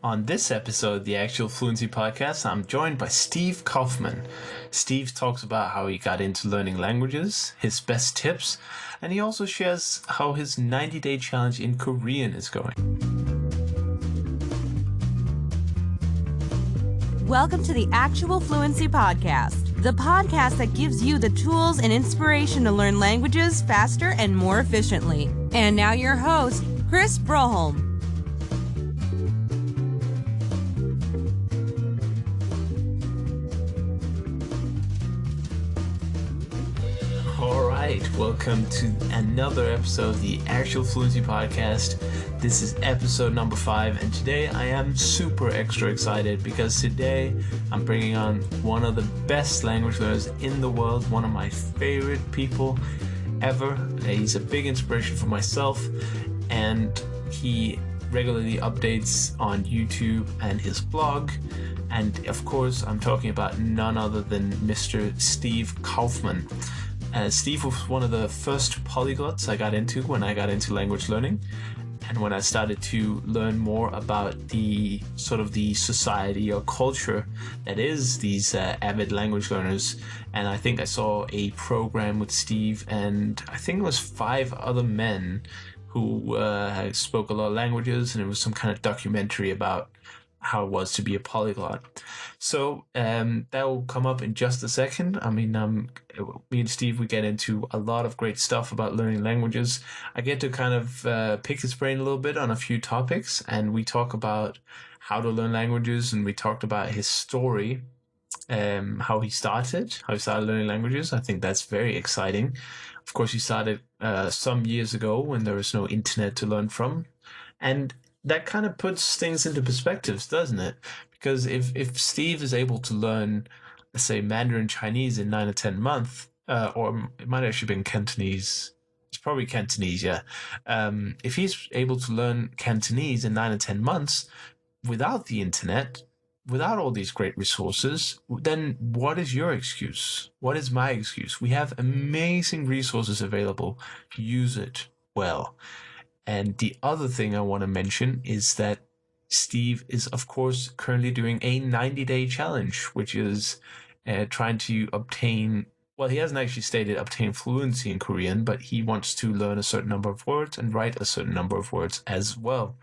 On this episode of the Actual Fluency Podcast, I'm joined by Steve Kaufmann. Steve talks about how he got into learning languages, his best tips, and he also shares how his 90-day challenge in Korean is going. Welcome to the Actual Fluency Podcast, the podcast that gives you the tools and inspiration to learn languages faster and more efficiently. And now your host, Chris Broholm. Welcome to another episode of the Actual Fluency Podcast. This is episode number 5, and today I am super extra excited because today I'm bringing on one of the best language learners in the world, one of my favorite people ever. He's a big inspiration for myself, and he regularly updates on YouTube and his blog. And of course, I'm talking about none other than Mr. Steve Kaufmann. Steve was one of the first polyglots I got into when I got into language learning, and when I started to learn more about the sort of the society or culture that is these avid language learners. And I think I saw a program with Steve and I think it was 5 other men who spoke a lot of languages, and it was some kind of documentary about how it was to be a polyglot. So that will come up in just a second. I mean, me and Steve, we get into a lot of great stuff about learning languages. I get to kind of pick his brain a little bit on a few topics, and we talk about how to learn languages, and we talked about his story, how he started learning languages. I think that's very exciting. Of course, he started some years ago when there was no internet to learn from, and that kind of puts things into perspectives, doesn't it? Because if Steve is able to learn, let's say, Mandarin Chinese in 9 or 10 months, or it might have actually been Cantonese. It's probably Cantonese, yeah. If he's able to learn Cantonese in 9 or 10 months without the internet, without all these great resources, then what is your excuse? What is my excuse? We have amazing resources available. Use it well. And the other thing I want to mention is that Steve is, of course, currently doing a 90-day challenge, which is trying to obtain, well, he hasn't actually stated obtain fluency in Korean, but he wants to learn a certain number of words and write a certain number of words as well.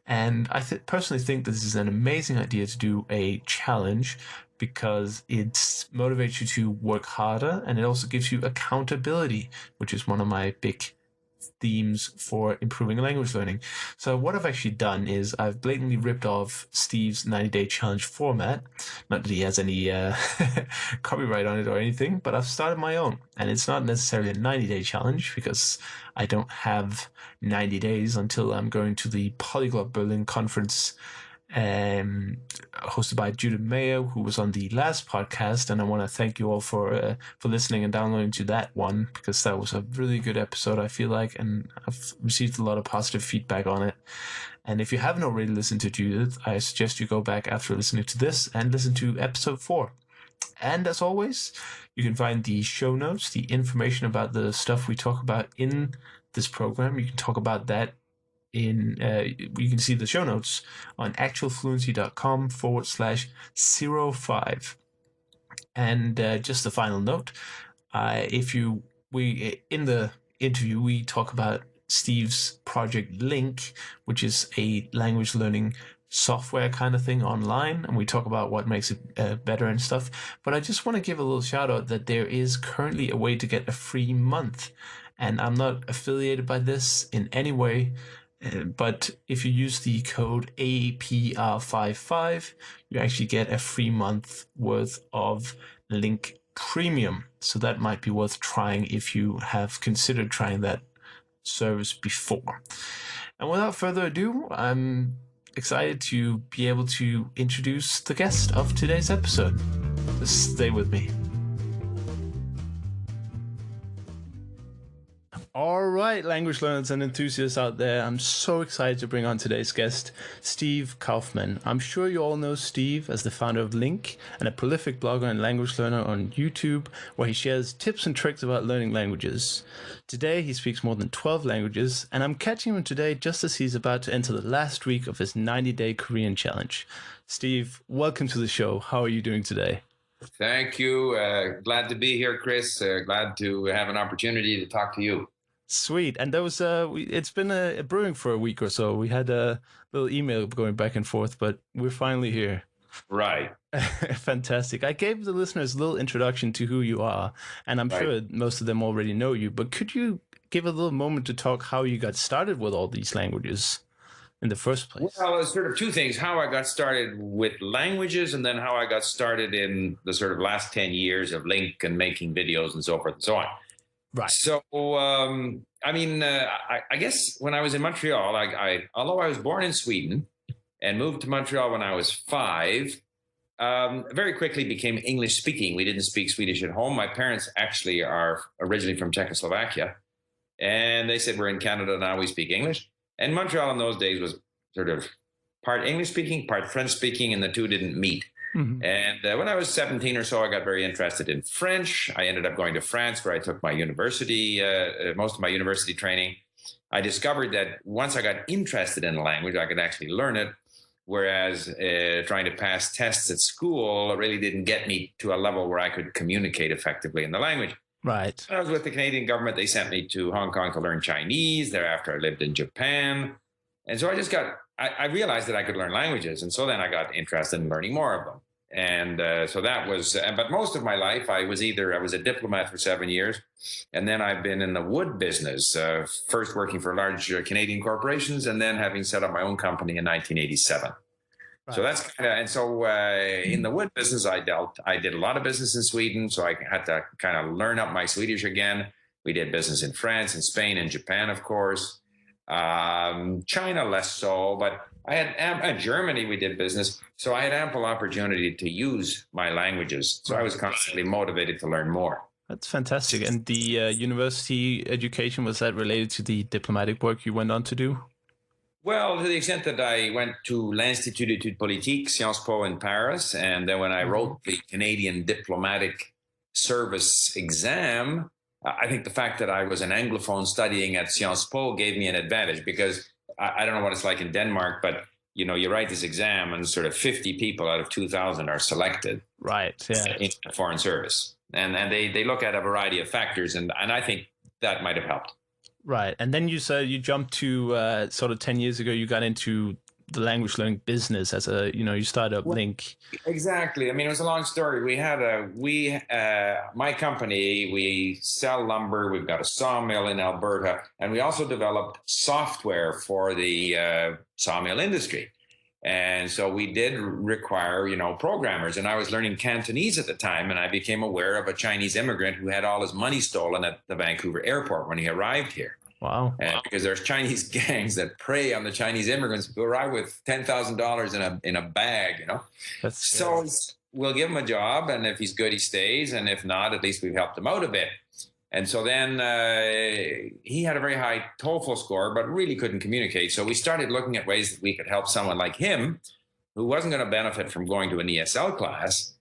And I personally think this is an amazing idea to do a challenge because it motivates you to work harder, and it also gives you accountability, which is one of my big themes for improving language learning. So what I've actually done is I've blatantly ripped off Steve's 90-day challenge format. Not that he has any copyright on it or anything, but I've started my own. And it's not necessarily a 90-day challenge because I don't have 90 days until I'm going to the Polyglot Berlin conference hosted by Judith Mayo, who was on the last podcast, and I want to thank you all for listening and downloading to that one, because that was a really good episode, I feel like, and I've received a lot of positive feedback on it. And if you haven't already listened to Judith, I suggest you go back after listening to this and listen to episode 4. And as always, you can find the show notes, the information about the stuff we talk about in this program. You can talk about that you can see the show notes on actualfluency.com/05. And just a final note, in the interview we talk about Steve's project Link, which is a language learning software kind of thing online, and we talk about what makes it better and stuff. But I just want to give a little shout out that there is currently a way to get a free month, and I'm not affiliated by this in any way. But if you use the code APR55, you actually get a free month worth of Link Premium. So that might be worth trying if you have considered trying that service before. And without further ado, I'm excited to be able to introduce the guest of today's episode. Just stay with me. All right. right, language learners and enthusiasts out there, I'm so excited to bring on today's guest, Steve Kaufmann. I'm sure you all know Steve as the founder of Link and a prolific blogger and language learner on YouTube, where he shares tips and tricks about learning languages. Today, he speaks more than 12 languages, and I'm catching him today just as he's about to enter the last week of his 90-day Korean challenge. Steve, welcome to the show. How are you doing today? Thank you. Glad to be here, Chris. Glad to have an opportunity to talk to you. Sweet. And that was it's been a brewing for a week or so. We had a little email going back and forth, but we're finally here. Right. Fantastic. I gave the listeners a little introduction to who you are, and I'm sure most of them already know you, but could you give a little moment to talk how you got started with all these languages in the first place? Well, it's sort of two things: how I got started with languages, and then how I got started in the sort of last 10 years of Link and making videos and so forth and so on. Right. So, I guess when I was in Montreal, although I was born in Sweden and moved to Montreal when I was 5, very quickly became English speaking. We didn't speak Swedish at home. My parents actually are originally from Czechoslovakia, and they said, we're in Canada now, we speak English. And Montreal in those days was sort of part English speaking, part French speaking, and the two didn't meet. Mm-hmm. And when I was 17 or so, I got very interested in French. I ended up going to France, where I took my university, most of my university training. I discovered that once I got interested in a language, I could actually learn it. Whereas trying to pass tests at school really didn't get me to a level where I could communicate effectively in the language. Right. When I was with the Canadian government, they sent me to Hong Kong to learn Chinese. Thereafter, I lived in Japan. And so I realized that I could learn languages. And so then I got interested in learning more of them. And so that was, but most of my life, I was a diplomat for 7 years. And then I've been in the wood business, first working for large Canadian corporations, and then having set up my own company in 1987. So that's in the wood business, I did a lot of business in Sweden. So I had to kind of learn up my Swedish again. We did business in France and Spain and Japan, of course. China less so, but I had Germany, we did business. So I had ample opportunity to use my languages. So I was constantly motivated to learn more. That's fantastic. And the university education, was that related to the diplomatic work you went on to do? Well, to the extent that I went to l'Institut d'études politiques, Sciences Po in Paris, and then when I wrote the Canadian Diplomatic Service exam, I think the fact that I was an Anglophone studying at Sciences Po gave me an advantage, because I don't know what it's like in Denmark, but you write this exam and sort of 50 people out of 2,000 are selected. Right. Yeah. In the foreign service, and they look at a variety of factors, and I think that might have helped. Right. And then you said you jumped to sort of 10 years ago, you got into the language learning business as you started up Link. Exactly. I mean, it was a long story. My company, we sell lumber. We've got a sawmill in Alberta, and we also developed software for the sawmill industry. And so we did require, programmers. And I was learning Cantonese at the time, and I became aware of a Chinese immigrant who had all his money stolen at the Vancouver airport when he arrived here. Wow. Because there's Chinese gangs that prey on the Chinese immigrants who arrive with $10,000 in a bag, So we'll give him a job, and if he's good, he stays. And if not, at least we've helped him out a bit. And so then he had a very high TOEFL score, but really couldn't communicate. So we started looking at ways that we could help someone like him, who wasn't going to benefit from going to an ESL class,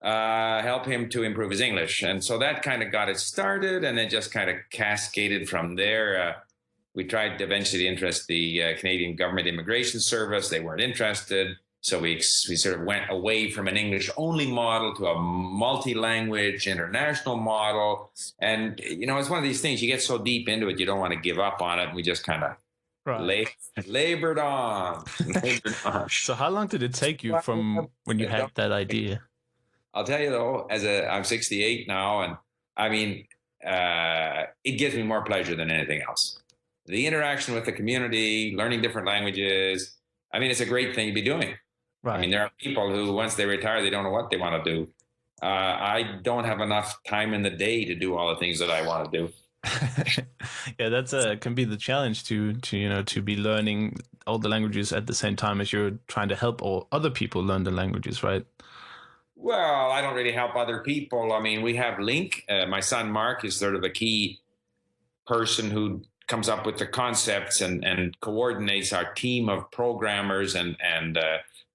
help him to improve his English. And so that kind of got it started, and it just kind of cascaded from there. We tried to eventually interest the Canadian Government Immigration Service. They weren't interested. So we sort of went away from an English-only model to a multi-language international model. And, it's one of these things, you get so deep into it, you don't want to give up on it. And we just kind of labored on. So how long did it take you from when you had that idea? I'll tell you, though, I'm 68 now, and I mean, it gives me more pleasure than anything else. The interaction with the community, learning different languages, I mean, it's a great thing to be doing. Right. I mean, there are people who, once they retire, they don't know what they want to do. I don't have enough time in the day to do all the things that I want to do. Yeah, that's can be the challenge to be learning all the languages at the same time as you're trying to help all other people learn the languages, right? Well, I don't really help other people. I mean, we have Link. My son Mark is sort of a key person who comes up with the concepts and coordinates our team of programmers and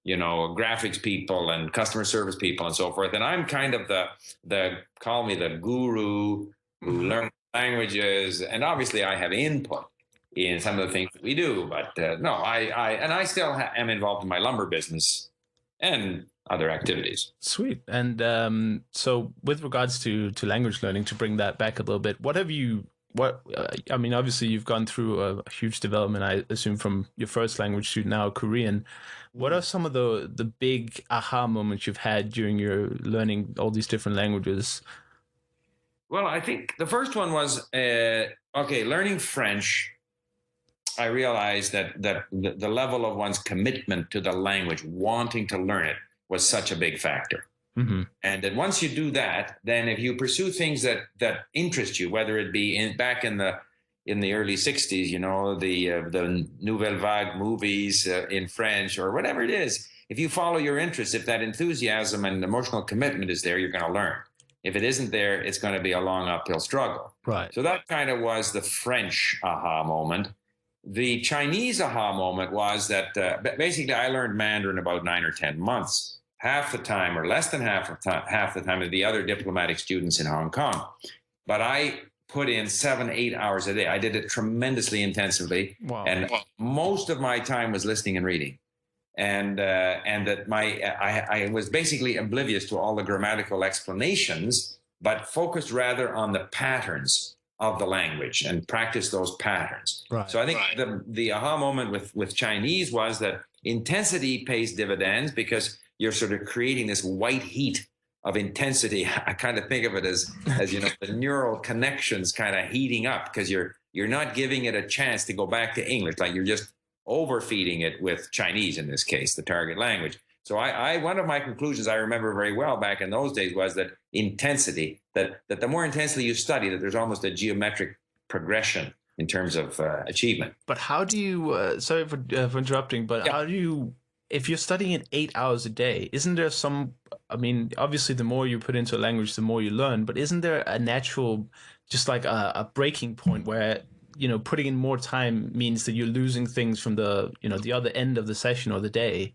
graphics people and customer service people and so forth. And I'm kind of the call me the guru who learns languages. And obviously I have input in some of the things that we do, but I still am involved in my lumber business and other activities. Sweet. And so with regards to language learning, to bring that back a little bit, I mean, obviously you've gone through a huge development, I assume, from your first language to now Korean. What are some of the big aha moments you've had during your learning all these different languages? Well, I think the first one was, learning French. I realized that the level of one's commitment to the language, wanting to learn it, was such a big factor. Mm-hmm. And that once you do that, then if you pursue things that interest you, whether it be back in the early 60s, the Nouvelle Vague movies in French or whatever it is, if you follow your interests, if that enthusiasm and emotional commitment is there, you're going to learn. If it isn't there, it's going to be a long uphill struggle. Right. So that kind of was the French aha moment. The Chinese aha moment was that basically I learned Mandarin about 9 or 10 months, half the time or less than half the time of the other diplomatic students in Hong Kong. But I put in 7-8 hours a day. I did it tremendously intensively. Wow. And most of my time was listening and reading. And that I was basically oblivious to all the grammatical explanations, but focused rather on the patterns of the language and practice those patterns. Right. So I think the aha moment with Chinese was that intensity pays dividends because you're sort of creating this white heat of intensity. I kind of think of it as the neural connections kind of heating up because you're not giving it a chance to go back to English. Like you're just overfeeding it with Chinese in this case, the target language. So one of my conclusions I remember very well back in those days was that intensity, that the more intensely you study, that there's almost a geometric progression in terms of achievement. But how do you, sorry for interrupting, but how do you, if you're studying it 8 hours a day, isn't there some, I mean, obviously the more you put into a language, the more you learn, but isn't there a natural, just like a breaking point where, putting in more time means that you're losing things from the other end of the session or the day?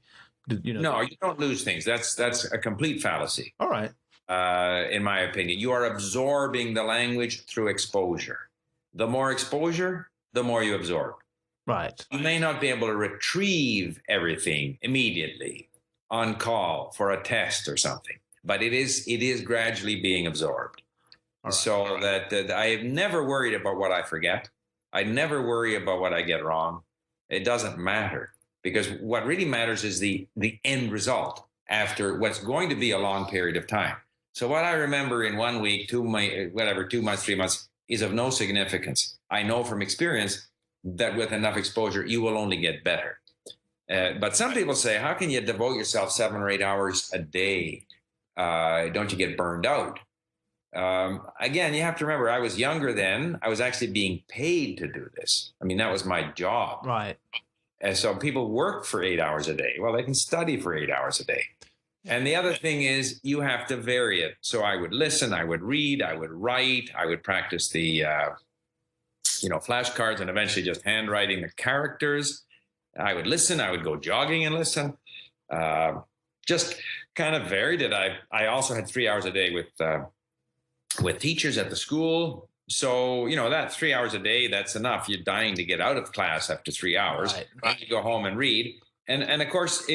No, you don't lose things. That's a complete fallacy. All right. In my opinion, you are absorbing the language through exposure. The more exposure, the more you absorb. Right. You may not be able to retrieve everything immediately on call for a test or something, but it is gradually being absorbed. Right. So that I have never worried about what I forget. I never worry about what I get wrong. It doesn't matter. Because what really matters is the end result after what's going to be a long period of time. So what I remember in 1 week, 2 months, 3 months is of no significance. I know from experience that with enough exposure, you will only get better. But some people say, how can you devote yourself 7 or 8 hours a day? Don't you get burned out? Again, you have to remember, I was younger then. I was actually being paid to do this. I mean, that was my job. Right. And so people work for 8 hours a day. Well, they can study for 8 hours a day. And the other thing is you have to vary it. So I would listen, I would read, I would write, I would practice the, flashcards and eventually just handwriting the characters. I would listen, I would go jogging and listen. Just kind of varied it. I also had 3 hours a day with teachers at the school. So, that 3 hours a day, that's enough. You're dying to get out of class after 3 hours. Right. You go home and read. And of course,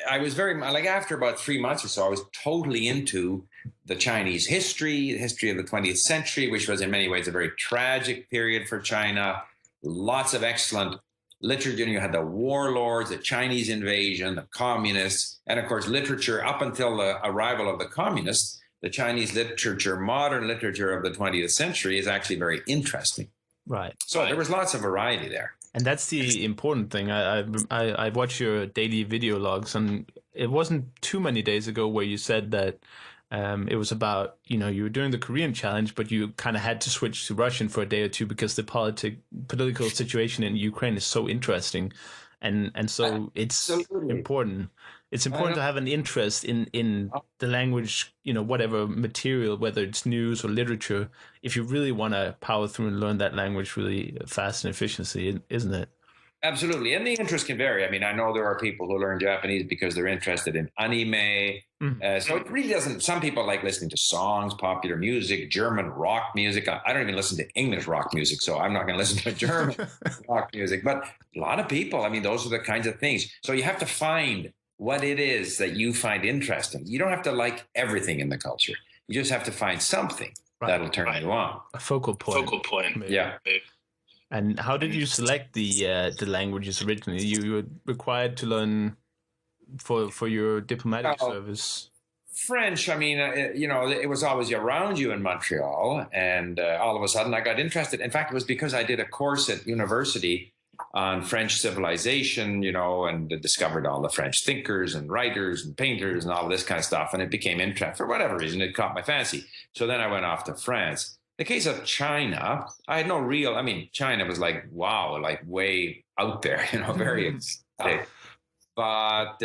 I was very, like after about 3 months or so, I was totally into the Chinese history, the history of the 20th century, which was in many ways a very tragic period for China. Lots of excellent literature. You had the warlords, the Chinese invasion, the communists, and of course, literature up until the arrival of the communists. The Chinese literature, modern literature of the 20th century is actually very interesting. Right. So there was lots of variety there. And that's the important thing. I watch your daily video logs, and it wasn't too many days ago where you said that it was about, you were doing the Korean challenge, but you kind of had to switch to Russian for a day or two because the political situation in Ukraine is so interesting. And so it's Absolutely. important. It's important to have an interest in the language, whatever material, whether it's news or literature, if you really want to power through and learn that language really fast and efficiently, isn't it? Absolutely. And the interest can vary. I mean, I know there are people who learn Japanese because they're interested in anime. So it really doesn't, some people like listening to songs, popular music, German rock music. I don't even listen to English rock music, so I'm not going to listen to German rock music. But a lot of people, I mean, those are the kinds of things. So you have to find what it is that you find interesting. You don't have to like everything in the culture. You just have to find something that'll turn you on. A focal point. Maybe. Yeah. And how did you select the languages originally? You were required to learn for your diplomatic service. French, I mean, it was always around you in Montreal, and all of a sudden I got interested. In fact, it was because I did a course at university on French civilization, and discovered all the French thinkers and writers and painters and all of this kind of stuff. And it became interesting. For whatever reason, it caught my fancy. So then I went off to France. The case of China, I had no real, China was like, wow, like way out there, very exciting. But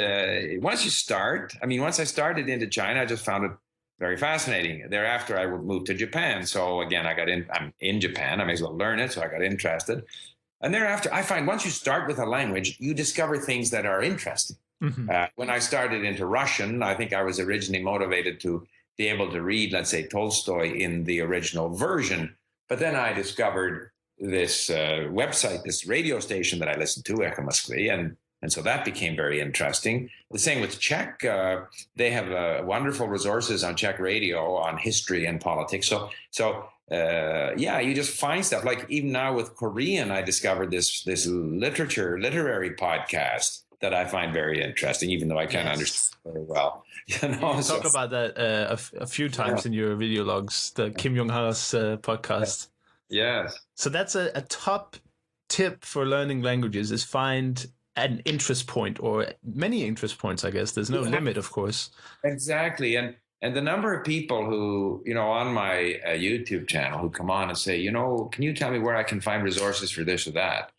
once I started into China, I just found it very fascinating. Thereafter, I would move to Japan. So again, I'm in Japan. I may as well learn it. So I got interested. And thereafter, I find once you start with a language, you discover things that are interesting. When I started into Russian, I think I was originally motivated to be able to read, let's say, Tolstoy in the original version. But then I discovered this website, this radio station that I listened to, Echo Moskvy, and so that became very interesting. The same with Czech. They have wonderful resources on Czech radio on history and politics. So you just find stuff. Like even now with Korean, I discovered this literary podcast that I find very interesting, even though I can't understand very well. You talk about that a few times in your video logs, the Kim Jong-ha's podcast. Yes. So that's a top tip for learning languages, is find an interest point, or many interest points, I guess. There's no limit, of course. Exactly. And the number of people who, on my YouTube channel who come on and say, can you tell me where I can find resources for this or that?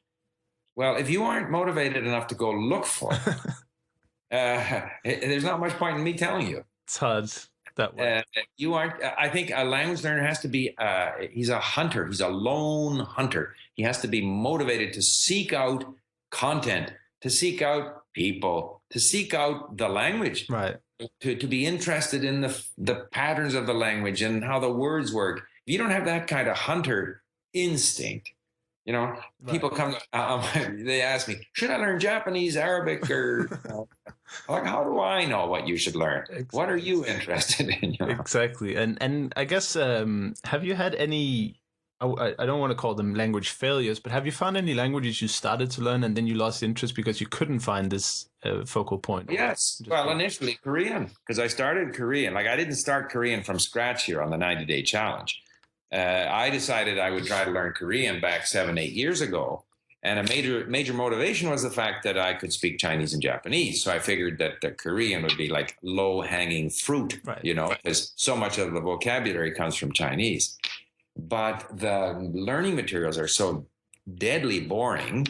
Well, if you aren't motivated enough to go look for it, there's not much point in me telling you. It's hard that way. You aren't. I think a language learner has to be. He's a hunter. He's a lone hunter. He has to be motivated to seek out content, to seek out people, to seek out the language. Right. To be interested in the patterns of the language and how the words work. If you don't have that kind of hunter instinct, people come, they ask me, should I learn Japanese, Arabic, or like, how do I know what you should learn? Exactly. What are you interested in? Exactly. And I guess, have you had any, I don't want to call them language failures, but have you found any languages you started to learn and then you lost interest because you couldn't find this focal point? Yes. Well, initially Korean, because I started Korean. Like I didn't start Korean from scratch here on the 90-day challenge. I decided I would try to learn Korean back 7-8 years ago. And a major motivation was the fact that I could speak Chinese and Japanese. So I figured that the Korean would be like low-hanging fruit, because so much of the vocabulary comes from Chinese. But the learning materials are so deadly boring.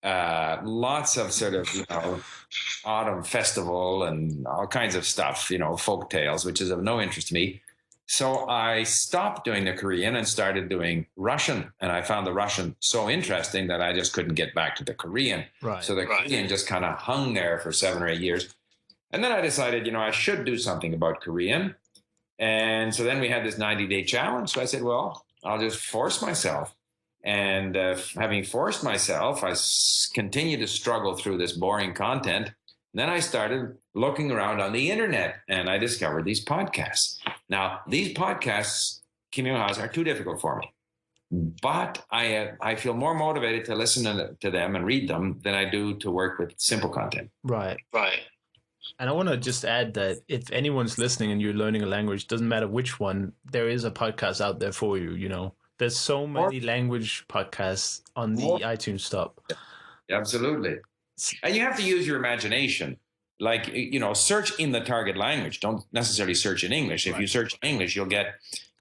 Lots of sort of, autumn festival and all kinds of stuff, folk tales, which is of no interest to me. So I stopped doing the Korean and started doing Russian. And I found the Russian so interesting that I just couldn't get back to the Korean. Right. So the Korean just kind of hung there for 7 or 8 years. And then I decided, I should do something about Korean. And so then we had this 90-day challenge. So I said, well, I'll just force myself. And having forced myself, I continued to struggle through this boring content. And then I started looking around on the internet and I discovered these podcasts. Now, these podcasts, Kim Jong-ha's, are too difficult for me. But I feel more motivated to listen to them and read them than I do to work with simple content. Right. And I want to just add that if anyone's listening and you're learning a language, doesn't matter which one, there is a podcast out there for you, There's so many language podcasts on the iTunes Store. Absolutely. And you have to use your imagination. Like, search in the target language. Don't necessarily search in English. If you search in English, you'll get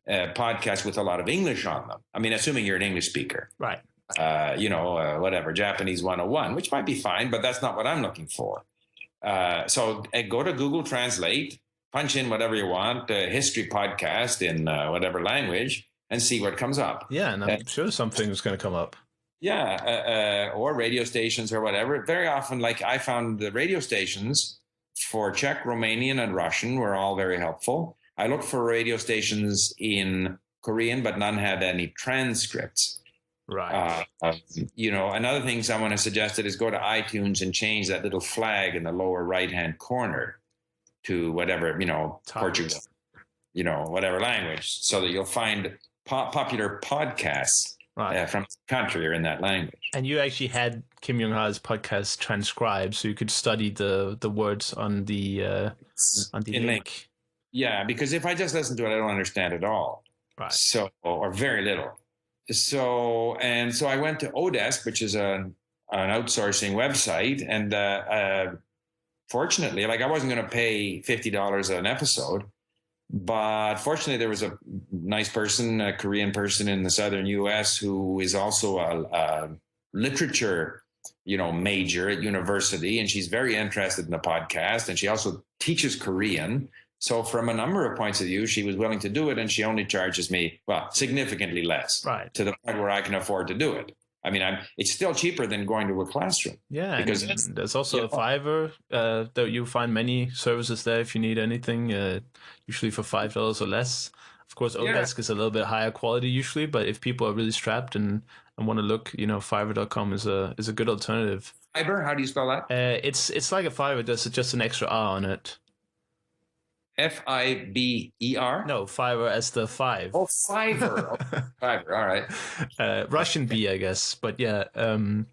podcasts with a lot of English on them. I mean, assuming you're an English speaker. Right. whatever, Japanese 101, which might be fine, but that's not what I'm looking for. So go to Google Translate, punch in whatever you want, history podcast in whatever language, and see what comes up. Yeah, and I'm sure something's going to come up. Yeah, or radio stations or whatever. Very often, like I found the radio stations for Czech, Romanian, and Russian were all very helpful. I looked for radio stations in Korean, but none had any transcripts. Right. Another thing someone has suggested is go to iTunes and change that little flag in the lower right-hand corner to whatever, Portugal, whatever language, so that you'll find popular podcasts from the country or in that language. And you actually had Kim Jong-ha's podcast transcribed, so you could study the words on the link. Yeah, because if I just listen to it, I don't understand at all. Right. So, or very little. So I went to Odesk, which is an outsourcing website, and fortunately, like I wasn't going to pay $50 an episode, but fortunately there was a nice person, a Korean person in the southern U.S. who is also a literature, major at university, and she's very interested in the podcast, and she also teaches Korean. So from a number of points of view, she was willing to do it, and she only charges me, significantly less, to the point where I can afford to do it. I mean, it's still cheaper than going to a classroom. Yeah, because there's also a Fiverr that you find many services there if you need anything, usually for $5 or less. Of course, Odesk is a little bit higher quality usually, but if people are really strapped and want to look, Fiverr.com is a good alternative. Fiverr, how do you spell that? It's like a Fiverr, there's just an extra R on it. Fiber? No, Fiverr as the 5. Oh, Fiverr. Fiverr, all right. Russian B, I guess, but yeah. And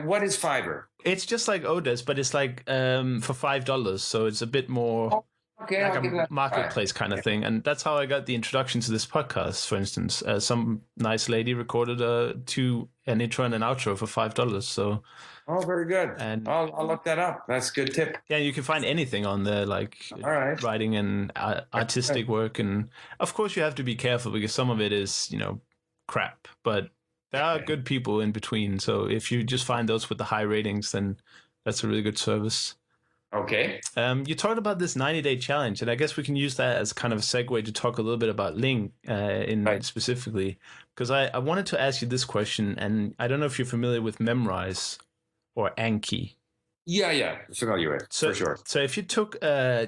what is Fiverr? It's just like Odesk, but it's like for $5, so it's a bit more like a marketplace kind of thing. And that's how I got the introduction to this podcast, for instance. Some nice lady recorded an intro and an outro for $5, so... Oh, very good. And I'll look that up. That's a good tip. Yeah, you can find anything on there, like writing and artistic work. And of course, you have to be careful because some of it is, crap. But there are good people in between. So if you just find those with the high ratings, then that's a really good service. Okay. You talked about this 90-day challenge, and I guess we can use that as kind of a segue to talk a little bit about Link specifically. Because I wanted to ask you this question, and I don't know if you're familiar with Memrise or Anki. Yeah, familiar with, for sure. So if you took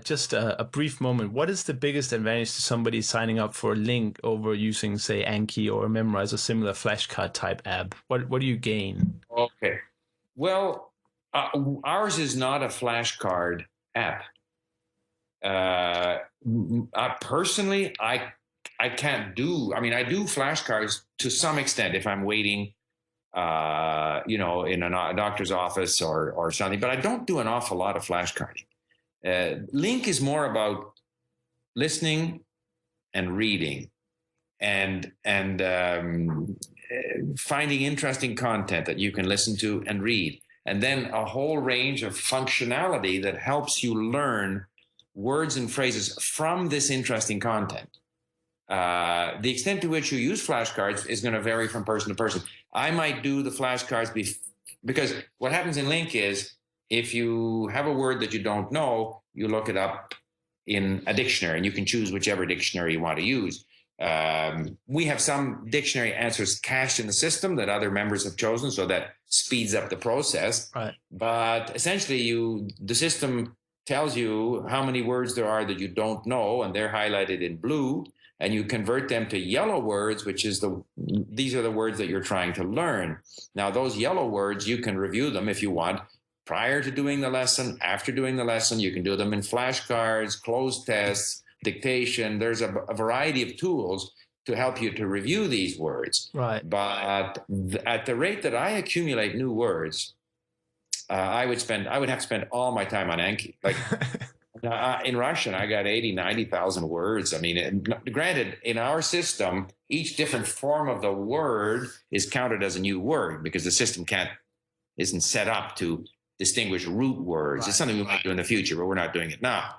just a brief moment, what is the biggest advantage to somebody signing up for a Link over using, say, Anki or Memrise or similar flashcard type app? What do you gain? Okay. Well, ours is not a flashcard app. Personally, I can't do, I do flashcards to some extent if I'm waiting in a doctor's office or something, but I don't do an awful lot of flashcarding. Link is more about listening and reading and finding interesting content that you can listen to and read, and then a whole range of functionality that helps you learn words and phrases from this interesting content. The extent to which you use flashcards is going to vary from person to person. I might do the flashcards because what happens in Link is if you have a word that you don't know, you look it up in a dictionary, and you can choose whichever dictionary you want to use. We have some dictionary answers cached in the system that other members have chosen, so that speeds up the process. Right. But essentially, the system tells you how many words there are that you don't know, and they're highlighted in blue. And you convert them to yellow words, which is these are the words that you're trying to learn. Now, those yellow words, you can review them if you want prior to doing the lesson, after doing the lesson. You can do them in flashcards, closed tests, dictation. There's a variety of tools to help you to review these words. Right. But at the rate that I accumulate new words, I would have to spend all my time on Anki. Like. In Russian, I got 80, 90,000 words. Granted, in our system, each different form of the word is counted as a new word because the system isn't set up to distinguish root words. Right. It's something we might do in the future, but we're not doing it now.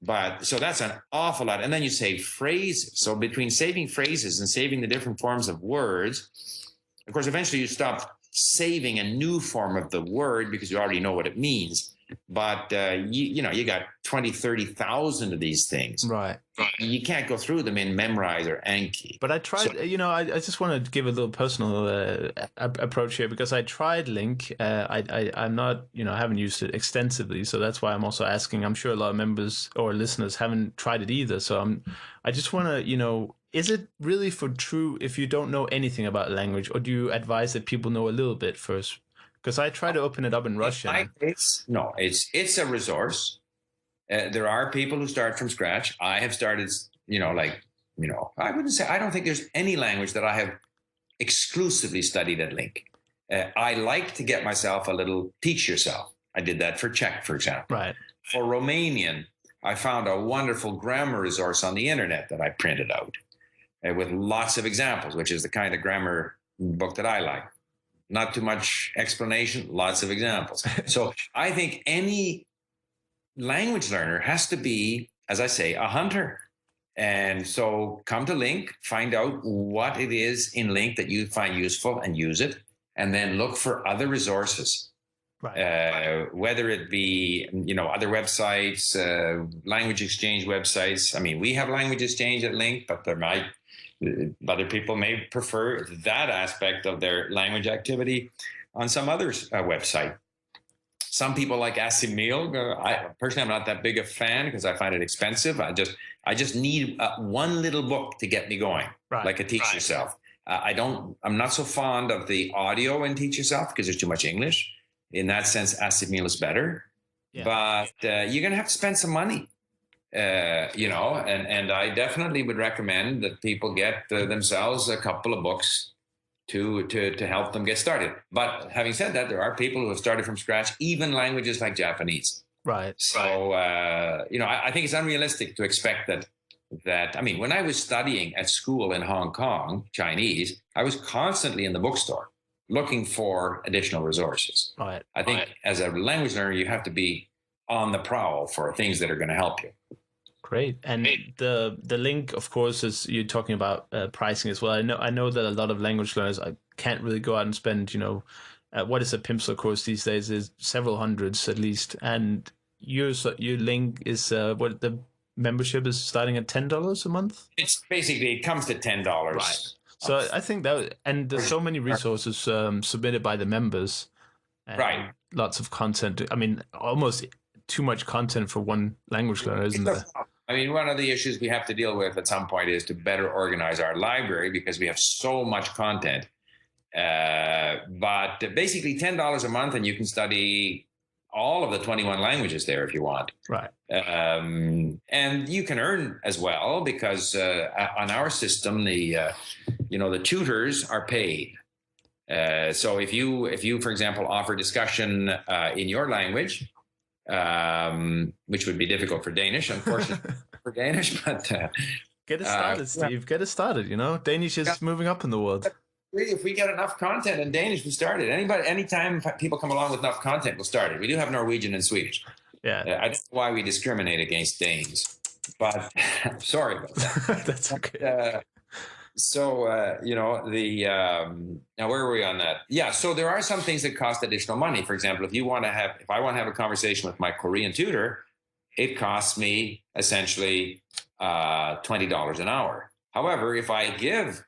But so that's an awful lot. And then you save phrases. So between saving phrases and saving the different forms of words, Of course, eventually you stop saving a new form of the word because you already know what it means. But, you got 20, 30,000 of these things. Right. You can't go through them in Memrise or Anki. But I tried, I just want to give a little personal approach here, because I tried Link. I'm not, I haven't used it extensively. So that's why I'm also asking. I'm sure a lot of members or listeners haven't tried it either. So I just want to, is it really for true if you don't know anything about language, or do you advise that people know a little bit first? Because I try to open it up in Russian. It's a resource. There are people who start from scratch. I have started, I don't think there's any language that I have exclusively studied at Link. I like to get myself a little teach yourself. I did that for Czech, for example. Right. For Romanian, I found a wonderful grammar resource on the internet that I printed out with lots of examples, which is the kind of grammar book that I like. Not too much explanation, lots of examples. So I think any language learner has to be, as I say, a hunter. And so come to Link, find out what it is in Link that you find useful and use it, and then look for other resources. Right. Whether it be, other websites, language exchange websites. I mean, we have language exchange at Link, but other people may prefer that aspect of their language activity on some other website. Some people like Assimil. Personally, I'm not that big a fan because I find it expensive. I just need one little book to get me going, like a Teach Yourself. I'm not so fond of the audio in Teach Yourself because there's too much English. In that sense, Assimil is better. Yeah. But you're going to have to spend some money. And I definitely would recommend that people get themselves a couple of books to help them get started. But having said that, there are people who have started from scratch, even languages like Japanese. Right. So, I think it's unrealistic to expect that. I mean, when I was studying at school in Hong Kong, Chinese, I was constantly in the bookstore looking for additional resources. Right. I think as a language learner, you have to be on the prowl for things that are going to help you. Great. And the Link, of course, is you're talking about pricing as well. I know that a lot of language learners can't really go out and spend, what is a Pimsleur course these days is several hundreds at least. And your Link is what the membership is starting at $10 a month? It's basically, it comes to $10. Right. So I think that, and there's so many resources submitted by the members. Right. Lots of content. I mean, almost too much content for one language learner, isn't there? I mean, one of the issues we have to deal with at some point is to better organize our library because we have so much content. But basically $10 a month and you can study all of the 21 languages there if you want. Right. And you can earn as well because on our system, the tutors are paid. So if you, for example, offer discussion in your language, which would be difficult for Danish, unfortunately for Danish, but get it started, Steve. Get it started. Danish is moving up in the world. If we get enough content in Danish, we start it. Anytime people come along with enough content, we'll start it. We do have Norwegian and Swedish. Yeah, I don't know why we discriminate against Danes, but I'm sorry about that. That's okay. Now where were we on that? Yeah. So there are some things that cost additional money. For example, if I want to have a conversation with my Korean tutor, it costs me essentially $20 an hour. However, if I give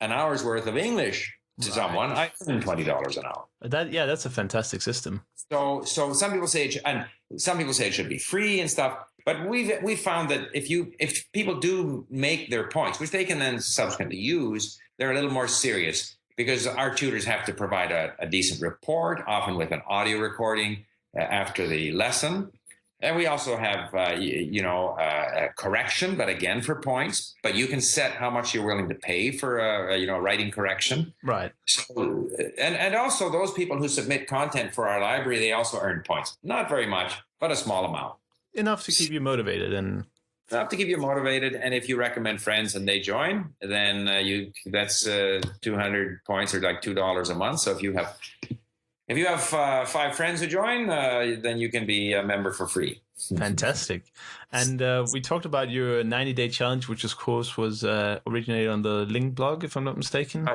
an hour's worth of English to someone, I earn $20 an hour. That's a fantastic system. So some people say it should be free and stuff. But we've found that if people do make their points, which they can then subsequently use, they're a little more serious because our tutors have to provide a decent report, often with an audio recording after the lesson. And we also have, a correction, but again for points. But you can set how much you're willing to pay for writing correction. Right. So, and also those people who submit content for our library, they also earn points. Not very much, but a small amount. Enough to keep you motivated and enough to keep you motivated. And if you recommend friends and they join, then that's 200 points or like $2 a month. So if you have 5 friends who join, then you can be a member for free. Fantastic. And we talked about your 90-day challenge, which of course was originated on the Link blog, if I'm not mistaken.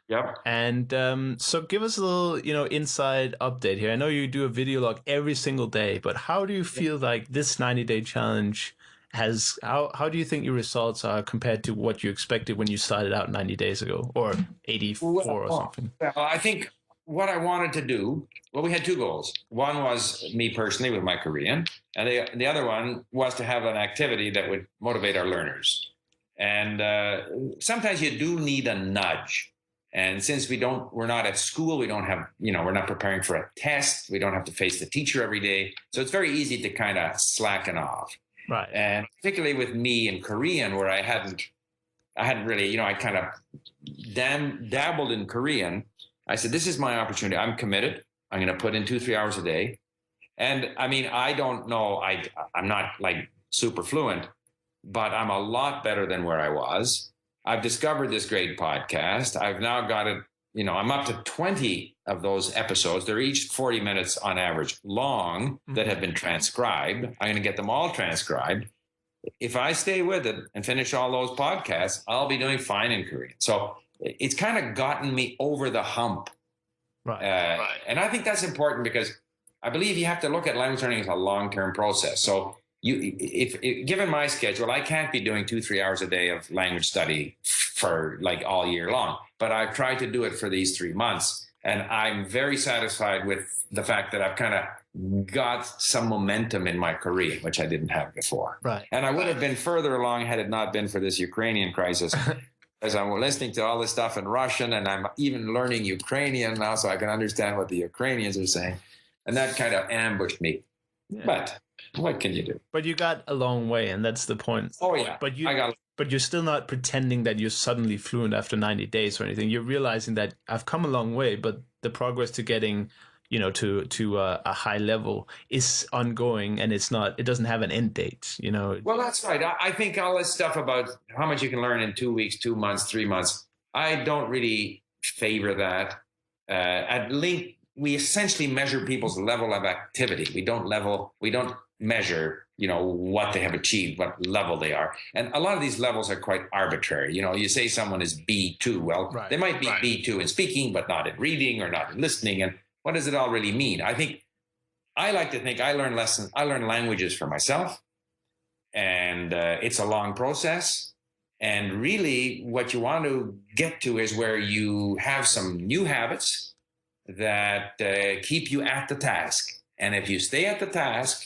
Yep. And so give us a little, inside update here. I know you do a video log every single day, but how do you feel like this 90-day challenge how do you think your results are compared to what you expected when you started out 90 days ago, or 84 or something? Well, I think what I wanted to do, we had two goals. One was me personally with my Korean, and the other one was to have an activity that would motivate our learners. And sometimes you do need a nudge. And since we're not at school, we don't have, we're not preparing for a test. We don't have to face the teacher every day. So it's very easy to kind of slacken off. Right. And particularly with me in Korean, where I hadn't really, I kind of dabbled in Korean. I said, this is my opportunity. I'm committed. I'm going to put in 2-3 hours a day. And I mean, I don't know, I'm not like super fluent, but I'm a lot better than where I was. I've discovered this great podcast. I've now got it, I'm up to 20 of those episodes. They're each 40 minutes on average long that have been transcribed. I'm going to get them all transcribed. If I stay with it and finish all those podcasts, I'll be doing fine in Korean. So it's kind of gotten me over the hump. Right. And I think that's important because I believe you have to look at language learning as a long-term process. So if given my schedule, I can't be doing 2-3 hours a day of language study for like all year long, but I've tried to do it for these 3 months. And I'm very satisfied with the fact that I've kind of got some momentum in my Korean, which I didn't have before. Right. And I would have been further along had it not been for this Ukrainian crisis. As I'm listening to all this stuff in Russian, and I'm even learning Ukrainian now so I can understand what the Ukrainians are saying. And that kind of ambushed me. Yeah. But what can you do? But you got a long way, and that's the point. Oh, yeah. But you're still not pretending that you're suddenly fluent after 90 days or anything. You're realizing that I've come a long way, but the progress to getting, to a high level is ongoing, and it doesn't have an end date, Well, that's right. I think all this stuff about how much you can learn in 2 weeks, 2 months, 3 months, I don't really favor that. At LINQ, we essentially measure people's level of activity. We don't measure, what they have achieved, what level they are. And a lot of these levels are quite arbitrary. You say someone is B2. Well, right. They might be B2 in speaking, but not in reading or not in listening. And what does it all really mean? I like to think I learn languages for myself. And it's a long process. And really what you want to get to is where you have some new habits that keep you at the task. And if you stay at the task,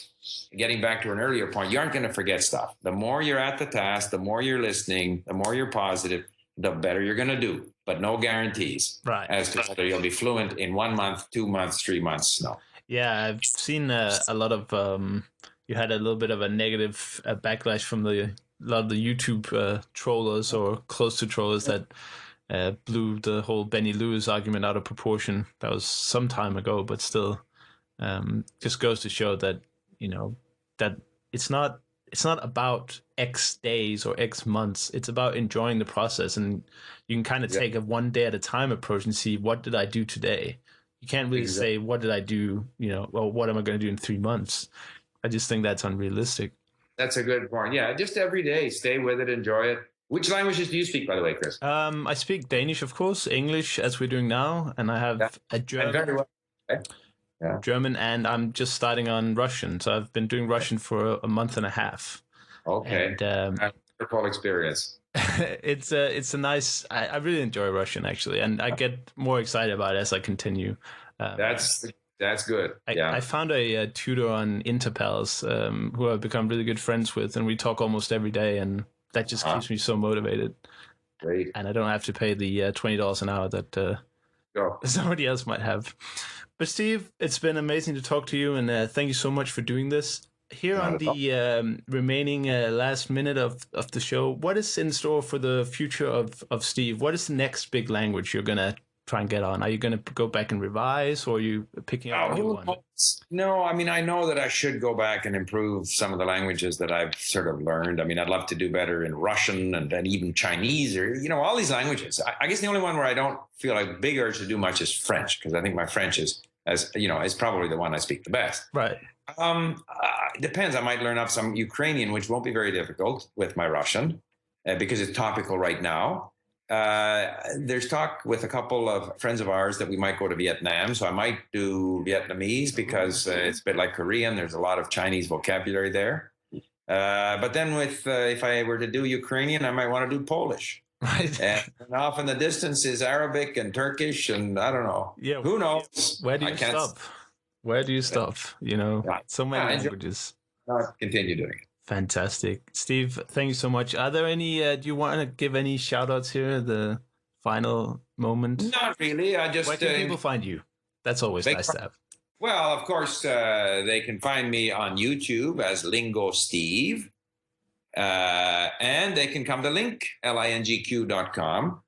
getting back to an earlier point, you aren't going to forget stuff. The more you're at the task, the more you're listening, the more you're positive, the better you're going to do. But no guarantees as to whether you'll be fluent in 1 month, 2 months, 3 months. No. Yeah, I've seen a lot of, you had a little bit of a negative backlash from a lot of the YouTube trollers or close to trollers that blew the whole Benny Lewis argument out of proportion. That was some time ago, but still just goes to show that, that it's not about X days or X months. It's about enjoying the process. And you can kind of take a 1 day at a time approach and see, what did I do today? You can't really say, what did I do? What am I going to do in 3 months? I just think that's unrealistic. That's a good point. Yeah. Just every day, stay with it, enjoy it. Which languages do you speak, by the way, Chris? I speak Danish, of course, English, as we're doing now, and I have a German. Very well. Okay. Yeah. German, and I'm just starting on Russian. So I've been doing Russian for a month and a half. Okay. And wonderful experience. It's a nice. I really enjoy Russian, actually, and I get more excited about it as I continue. That's good. I found a tutor on Interpals who I've become really good friends with, and we talk almost every day, and that just keeps me so motivated. Great. And I don't have to pay the $20 an hour that somebody else might have. But Steve, it's been amazing to talk to you, and thank you so much for doing this. Here on the remaining last minute of the show, what is in store for the future of Steve? What is the next big language you're going to try and get on? Are you going to go back and revise, or are you picking up a new one? No, I mean, I know that I should go back and improve some of the languages that I've sort of learned. I mean, I'd love to do better in Russian and then even Chinese, or, all these languages. I guess the only one where I don't feel like big urge to do much is French, because I think my French is probably the one I speak the best. Right. Depends. I might learn up some Ukrainian, which won't be very difficult with my Russian because it's topical right now. there's talk with a couple of friends of ours that we might go to Vietnam. So I might do Vietnamese because it's a bit like Korean. There's a lot of Chinese vocabulary there. But then if I were to do Ukrainian, I might want to do Polish. Right. And off in the distance is Arabic and Turkish, and I don't know. Yeah. Who knows? Where do you stop? Where do you stop? So many languages. Continue doing it. Fantastic. Steve, thank you so much. Are there any, do you want to give any shout outs here, the final moment? Not really. I just. Where can people find you? That's always nice to have. Well, of course, they can find me on YouTube as Lingo Steve. And they can come to lingq.com.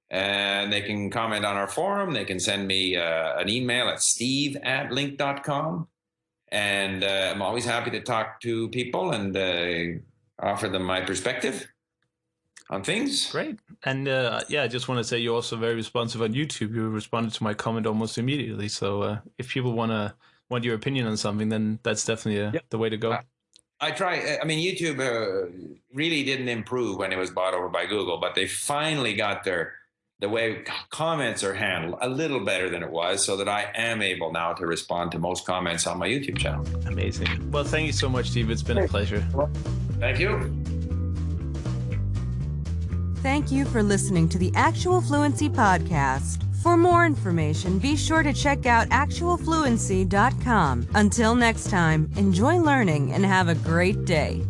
And they can comment on our forum. They can send me an email at steve@link.com. And I'm always happy to talk to people and offer them my perspective on things. Great. And I just want to say you're also very responsive on YouTube. You responded to my comment almost immediately. So if people want your opinion on something, then that's definitely the way to go. I try. I mean, YouTube really didn't improve when it was bought over by Google, but they finally got the way comments are handled a little better than it was, so that I am able now to respond to most comments on my YouTube channel. Amazing. Well, thank you so much, Steve. It's been a pleasure. Thank you. Thank you for listening to the Actual Fluency Podcast. For more information, be sure to check out actualfluency.com. Until next time, enjoy learning and have a great day.